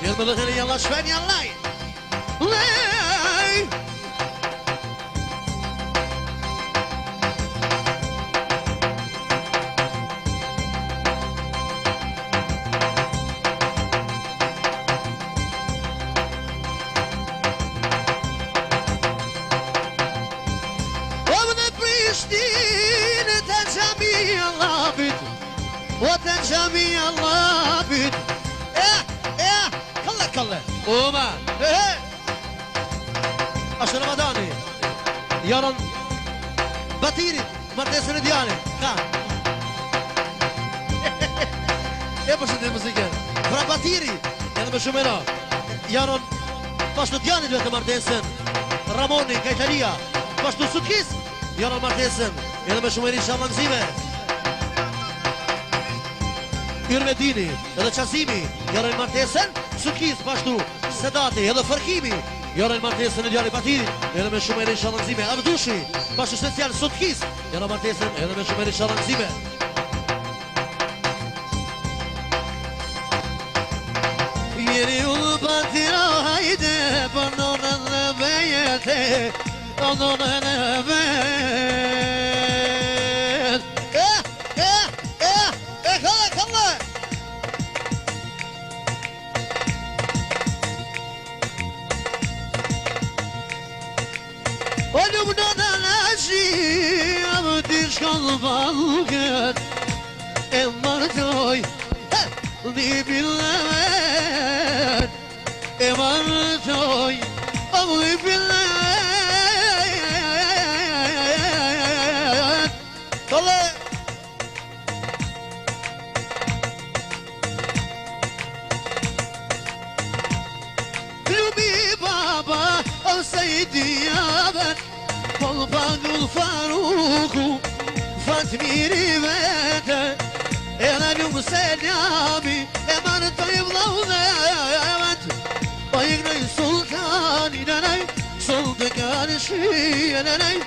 Jetë me lëheni jalla shpen jallaj. Lej. Prishtinë të gjamia labit, o të gjamia labit. Kalle, Oma, Ashtë Ramadani, Jaron Batirit, martesën e Djanit, ka. Përshëndet muzikën, pra Batiri, edhe me shumë era, Jaron pashtu Djanit vetë martesën, Ramoni, ka Italia, pashtu Sutkis, Jaron martesën, edhe me shumë eri shamangzime. Irmedini, edhe Qasimi, Jaron martesën, Sukis, pashtu Sedati, edhe Fërkimi, Jaron martesën e Djani Batirit, edhe me shumë eri shamangzime. Abdushi, pashtu special Sutkis, Jaron martesën, edhe me shumë eri shamangzime. Jeri ullë Batira, hajde, për nonën dhe vejete, për nonën dhe vejete. Kalle! Ollum nonën ashi, abdi shkollë balgët, e martoj, di billavet, e martoj, di billavet. Kalle! Ljubi baba, o sejdi jaben, pol pagul faruku, fatmiri vete, e në ljumë seljami, e martoj vlaunet, pa i gnoj sultani, nënej, sultëkani shie, nënej.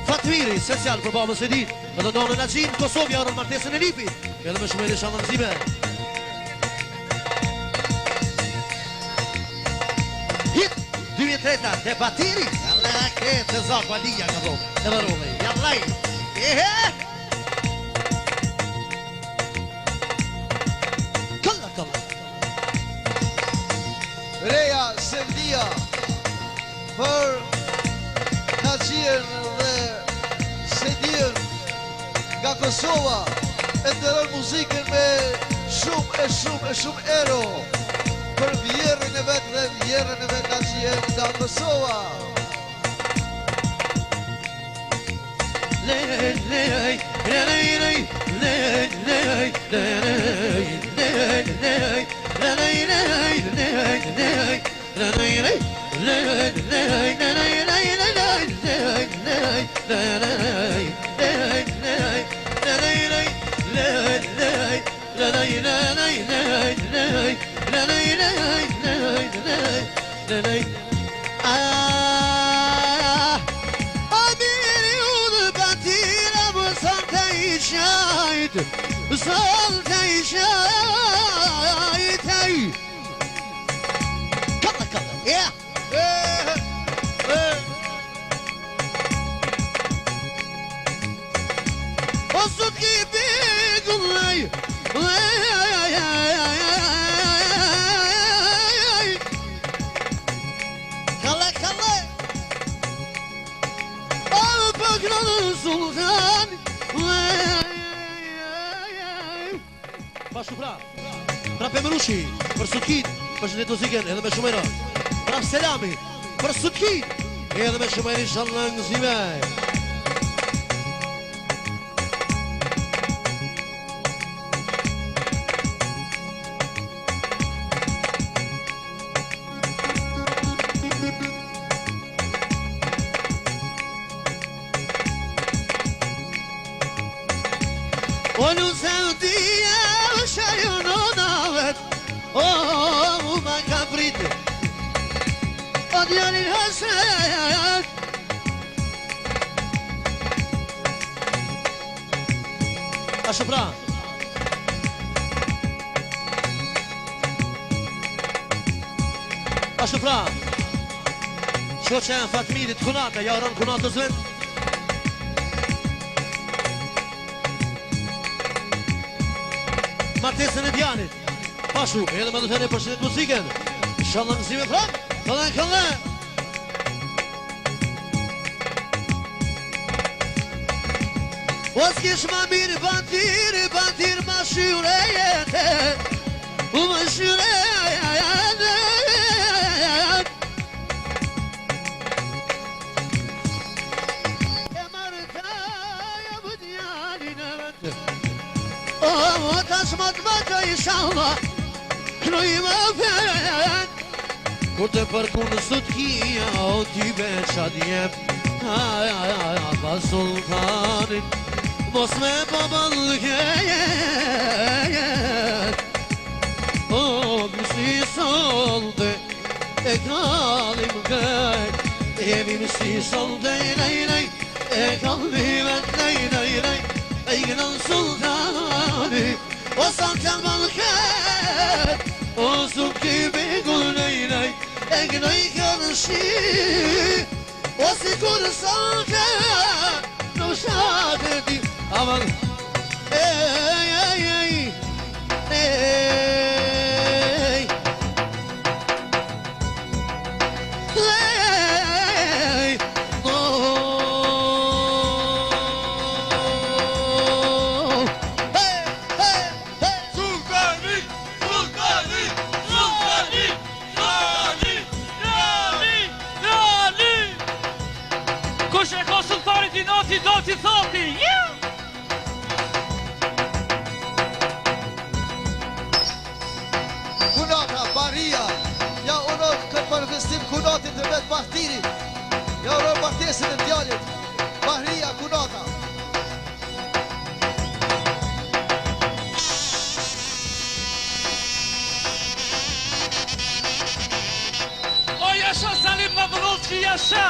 Fatmiri, special për babës e dit, edhe nonën e gjinë, Kosovë jarën martesën e Lipit, edhe me shumë e shamangzime. Hit, 2003, te Batiri, jalla ke të zakë valija ka bom, e vërove, jallaj, Reja Sendia për Naxhien dhe Sedien nga Kosova e ndërron muzikën me shumë ero për vjerën e vetë dhe vjerën e vetë Naxhien nga Kosova. Bashku pra Pemerushi, për Sutkin, për shëndet muzikën, edhe me shumera. Pra Selami, për Sutkin, edhe me shumeri shamangzime. Onu sevdiye şeyin onavet, o ma kaprit, o diyalin hasret. Ashtë pra Ashtu pra, shoqja e Fatmirit Kunata, ja uron Kunatës vend. Martesën e Djanit. Pashu, edhe me dhëtën e përshëndet muziken. Inshallah nëzime pram, këllë. O s'kish ma mirë bandir ma shyre jetë. U ma shyre jetë. E marë kaja bëdjani në vëtë. O tash më të bëtë inshallah Knoj më fen Kur të përkunë sot kia O t'i beqa djep Pa sultanit Mos me pëbëllëket O mësi solde E kalim gëj Jemi mësi solde E kalimet E gënën sultani O santan malket O zubki bigull E gënëj kënë shi O si kur sanket Në shatë ti Aman Ej Do t'i thoti, Kunata, Baria, ja uron këtë manifestim Kunatit të vetë Bahtirit, ja uron martesën e djalit, Baria, Kunata. O jasha Salim Madhulski, jasha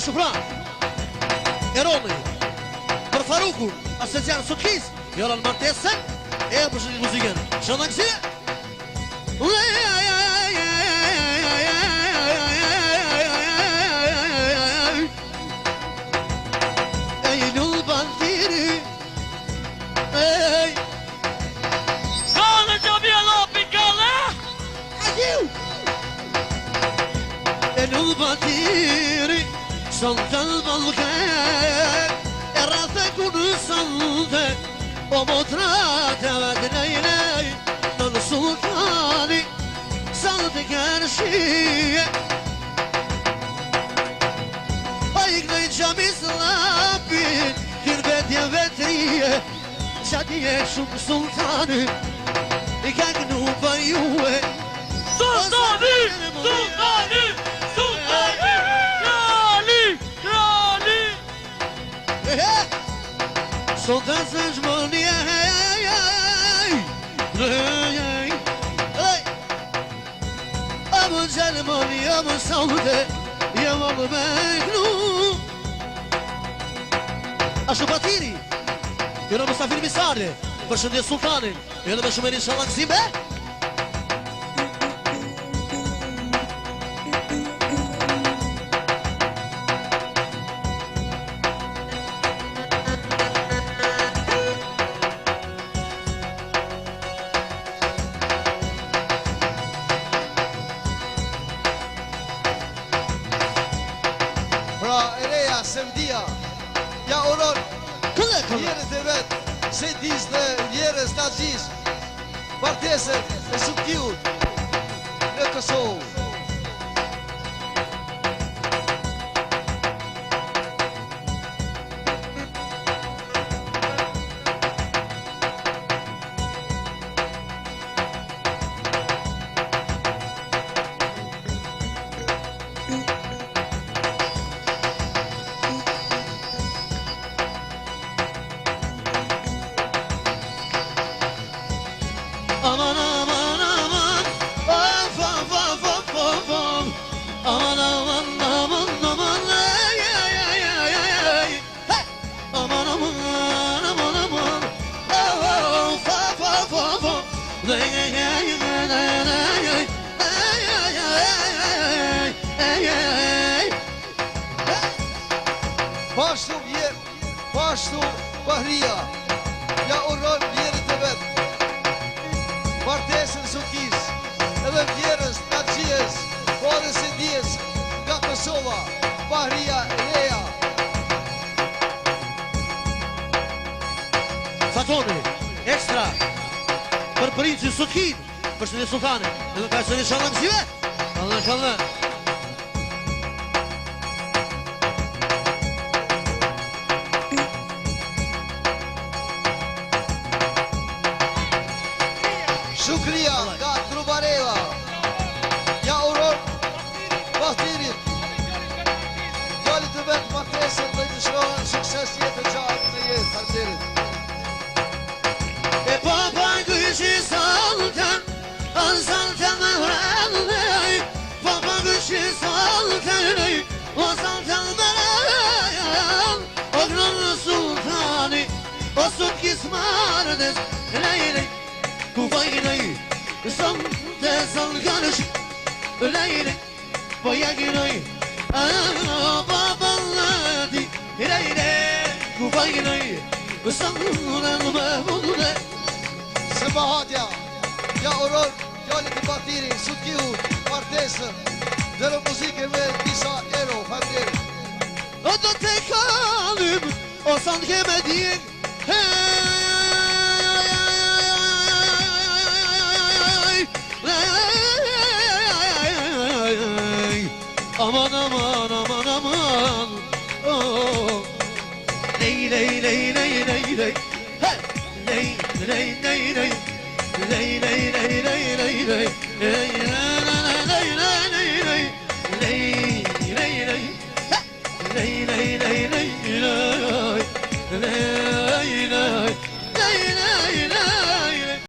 Ashtu pra, Eroni, për Farukun, Asocian Sukis, Joran Martesën, e përshëndet muzikën. Shënda kësire? Ej, lull bandiri, ej, Kale që bjelopi, kale ajiu! E lull bandiri, صلت البلغات الرثك صلت ومطرات ودنيني من سلطاني صلت كرشي أيقني جميس لابين كربت يا بتريه شادية شم سلطاني كاكنو بيوه Sultani, Sultani, Sultani Sultan Sejmoni Abu Jalmoni, Abu Saude Yam Abu Beknu Ashtu Batiri Jero Mustafir Misare Përshëndetje Sultanin Edhe me shumëri inshallah kësime Sevdia, ja uron njerët e vetë, Sedis dhe njerës të Aziz, martesën e Sukiut në Kosovë. Bahria, ja uron vjerët e vetë. Martesën Sukis, edhe vjerës Naxhies, Borës e Dijes nga Kosova, Bahria Reja. Fatoni, ekstra për princi Sukin, për shëndet sultane, edhe ka së një shalëm zive, Allah shalëm. Shukria nga Trubareva, ja uron Bahtirit, djalit të vetë Martesën dhe i dëshirohen sukses jetë gjatë në jetë, faleminderit. E papa gëshi salten, salten me vrelej, papa gëshi salten, o salten me vrelej, o grënë sultani, o Sukis mardes, lejlej, ku vajnej, sante salganësh, lejlej, po jaginoj, papa leti, lejlej, ku vajnej, sante me vudre. Se Bahatja, ja uron djalit të Bahtirit, Sutkiu, Martesën, dhe në muzike me disa ero, faleminderit. O do te kalim, o sa në keme djek, aman, aman, aman, aman, lej, lej, lej, lej, lej, lej, lej, lej, lej, lej, lej, lej, lej, lej, lej, lej, lej,